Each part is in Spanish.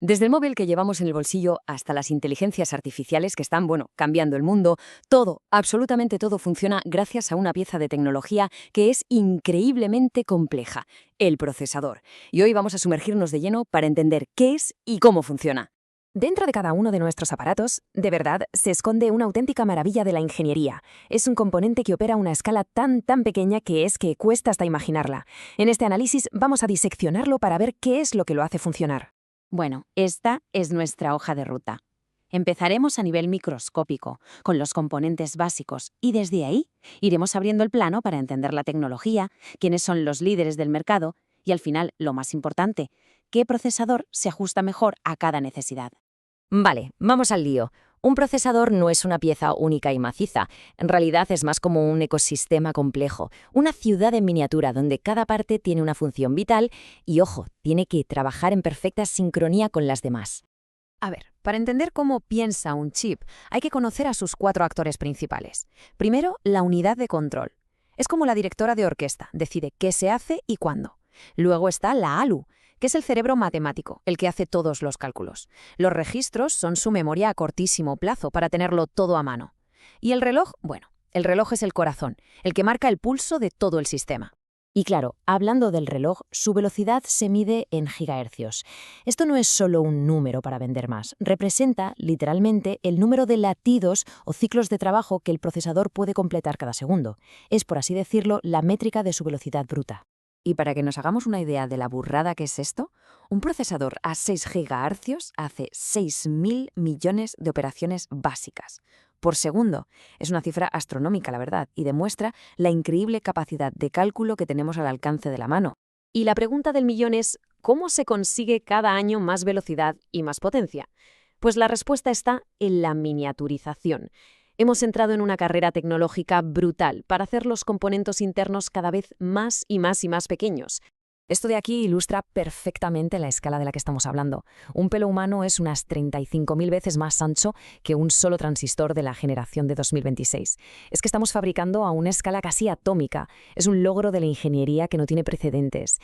Desde el móvil que llevamos en el bolsillo hasta las inteligencias artificiales que están, bueno, cambiando el mundo, todo, absolutamente todo funciona gracias a una pieza de tecnología que es increíblemente compleja, el procesador. Y hoy vamos a sumergirnos de lleno para entender qué es y cómo funciona. Dentro de cada uno de nuestros aparatos, de verdad, se esconde una auténtica maravilla de la ingeniería. Es un componente que opera a una escala tan pequeña que cuesta hasta imaginarla. En este análisis vamos a diseccionarlo para ver qué es lo que lo hace funcionar. Bueno, esta es nuestra hoja de ruta. Empezaremos a nivel microscópico, con los componentes básicos, y desde ahí iremos abriendo el plano para entender la tecnología, quiénes son los líderes del mercado y, al final, lo más importante, qué procesador se ajusta mejor a cada necesidad. Vale, vamos al lío. Un procesador no es una pieza única y maciza. En realidad es más como un ecosistema complejo, una ciudad en miniatura donde cada parte tiene una función vital y, ojo, tiene que trabajar en perfecta sincronía con las demás. A ver, para entender cómo piensa un chip, hay que conocer a sus 4 actores principales. Primero, la unidad de control. Es como la directora de orquesta, decide qué se hace y cuándo. Luego está la ALU, que es el cerebro matemático, el que hace todos los cálculos. Los registros son su memoria a cortísimo plazo para tenerlo todo a mano. Y el reloj, bueno, el reloj es el corazón, el que marca el pulso de todo el sistema. Y claro, hablando del reloj, su velocidad se mide en gigahercios. Esto no es solo un número para vender más, representa, literalmente, el número de latidos o ciclos de trabajo que el procesador puede completar cada segundo. Es, por así decirlo, la métrica de su velocidad bruta. Y para que nos hagamos una idea de la burrada que es esto, un procesador a 6 GHz hace 6.000 millones de operaciones básicas por segundo. Es una cifra astronómica, la verdad, y demuestra la increíble capacidad de cálculo que tenemos al alcance de la mano. Y la pregunta del millón es, ¿cómo se consigue cada año más velocidad y más potencia? Pues la respuesta está en la miniaturización. Hemos entrado en una carrera tecnológica brutal para hacer los componentes internos cada vez más y más pequeños. Esto de aquí ilustra perfectamente la escala de la que estamos hablando. Un pelo humano es unas 35.000 veces más ancho que un solo transistor de la generación de 2026. Es que estamos fabricando a una escala casi atómica. Es un logro de la ingeniería que no tiene precedentes.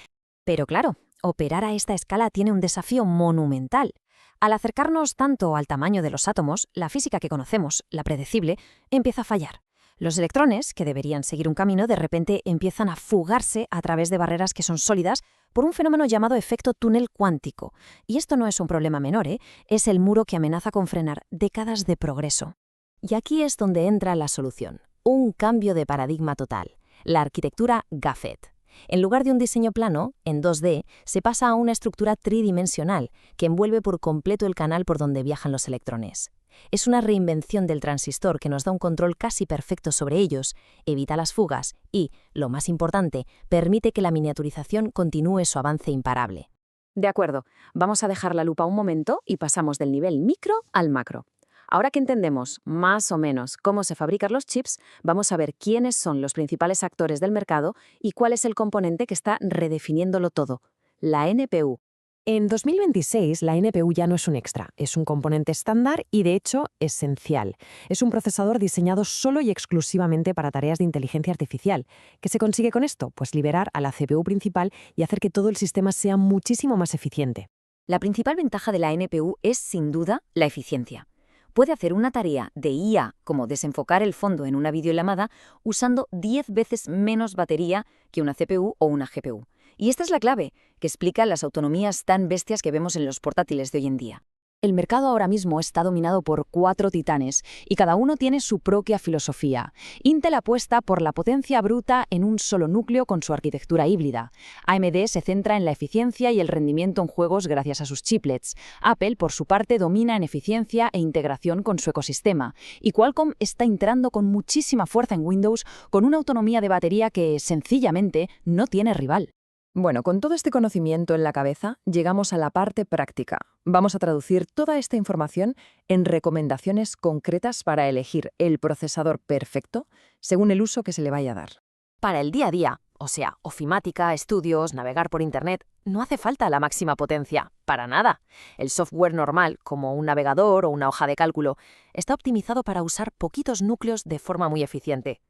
Pero claro, operar a esta escala tiene un desafío monumental. Al acercarnos tanto al tamaño de los átomos, la física que conocemos, la predecible, empieza a fallar. Los electrones, que deberían seguir un camino, de repente empiezan a fugarse a través de barreras que son sólidas por un fenómeno llamado efecto túnel cuántico. Y esto no es un problema menor, es el muro que amenaza con frenar décadas de progreso. Y aquí es donde entra la solución. Un cambio de paradigma total. La arquitectura GAFET. En lugar de un diseño plano, en 2D, se pasa a una estructura tridimensional que envuelve por completo el canal por donde viajan los electrones. Es una reinvención del transistor que nos da un control casi perfecto sobre ellos, evita las fugas y, lo más importante, permite que la miniaturización continúe su avance imparable. De acuerdo, vamos a dejar la lupa un momento y pasamos del nivel micro al macro. Ahora que entendemos más o menos cómo se fabrican los chips, vamos a ver quiénes son los principales actores del mercado y cuál es el componente que está redefiniéndolo todo, la NPU. En 2026, la NPU ya no es un extra, es un componente estándar y, de hecho, esencial. Es un procesador diseñado solo y exclusivamente para tareas de inteligencia artificial. ¿Qué se consigue con esto? Pues liberar a la CPU principal y hacer que todo el sistema sea muchísimo más eficiente. La principal ventaja de la NPU es, sin duda, la eficiencia. Puede hacer una tarea de IA, como desenfocar el fondo en una videollamada, usando 10 veces menos batería que una CPU o una GPU. Y esta es la clave, que explica las autonomías tan bestias que vemos en los portátiles de hoy en día. El mercado ahora mismo está dominado por 4 titanes y cada uno tiene su propia filosofía. Intel apuesta por la potencia bruta en un solo núcleo con su arquitectura híbrida. AMD se centra en la eficiencia y el rendimiento en juegos gracias a sus chiplets. Apple, por su parte, domina en eficiencia e integración con su ecosistema. Y Qualcomm está entrando con muchísima fuerza en Windows con una autonomía de batería que, sencillamente, no tiene rival. Bueno, con todo este conocimiento en la cabeza, llegamos a la parte práctica. Vamos a traducir toda esta información en recomendaciones concretas para elegir el procesador perfecto según el uso que se le vaya a dar. Para el día a día, o sea, ofimática, estudios, navegar por Internet, no hace falta la máxima potencia, para nada. El software normal, como un navegador o una hoja de cálculo, está optimizado para usar poquitos núcleos de forma muy eficiente.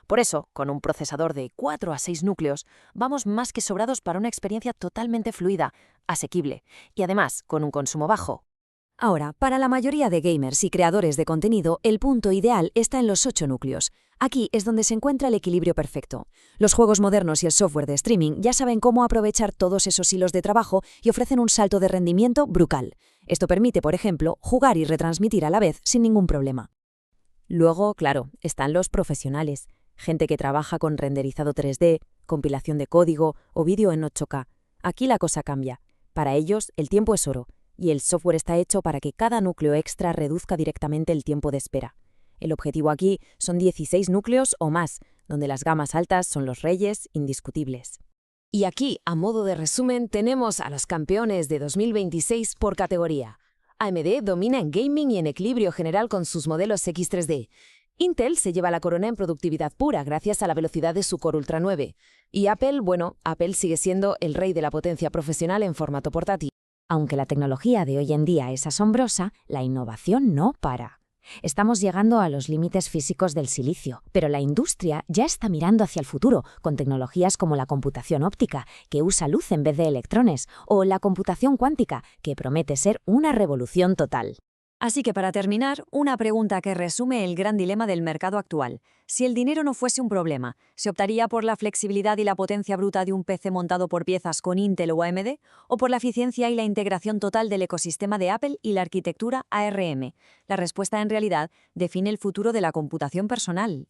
Por eso, con un procesador de 4 a 6 núcleos, vamos más que sobrados para una experiencia totalmente fluida, asequible y además con un consumo bajo. Ahora, para la mayoría de gamers y creadores de contenido, el punto ideal está en los 8 núcleos. Aquí es donde se encuentra el equilibrio perfecto. Los juegos modernos y el software de streaming ya saben cómo aprovechar todos esos hilos de trabajo y ofrecen un salto de rendimiento brutal. Esto permite, por ejemplo, jugar y retransmitir a la vez sin ningún problema. Luego, claro, están los profesionales, gente que trabaja con renderizado 3D, compilación de código o vídeo en 8K. Aquí la cosa cambia. Para ellos, el tiempo es oro, y el software está hecho para que cada núcleo extra reduzca directamente el tiempo de espera. El objetivo aquí son 16 núcleos o más, donde las gamas altas son los reyes indiscutibles. Y aquí, a modo de resumen, tenemos a los campeones de 2026 por categoría. AMD domina en gaming y en equilibrio general con sus modelos X3D. Intel se lleva la corona en productividad pura gracias a la velocidad de su Core Ultra 9. Y Apple, Apple sigue siendo el rey de la potencia profesional en formato portátil. Aunque la tecnología de hoy en día es asombrosa, la innovación no para. Estamos llegando a los límites físicos del silicio, pero la industria ya está mirando hacia el futuro, con tecnologías como la computación óptica, que usa luz en vez de electrones, o la computación cuántica, que promete ser una revolución total. Así que para terminar, una pregunta que resume el gran dilema del mercado actual. Si el dinero no fuese un problema, ¿se optaría por la flexibilidad y la potencia bruta de un PC montado por piezas con Intel o AMD? ¿O por la eficiencia y la integración total del ecosistema de Apple y la arquitectura ARM? La respuesta en realidad define el futuro de la computación personal.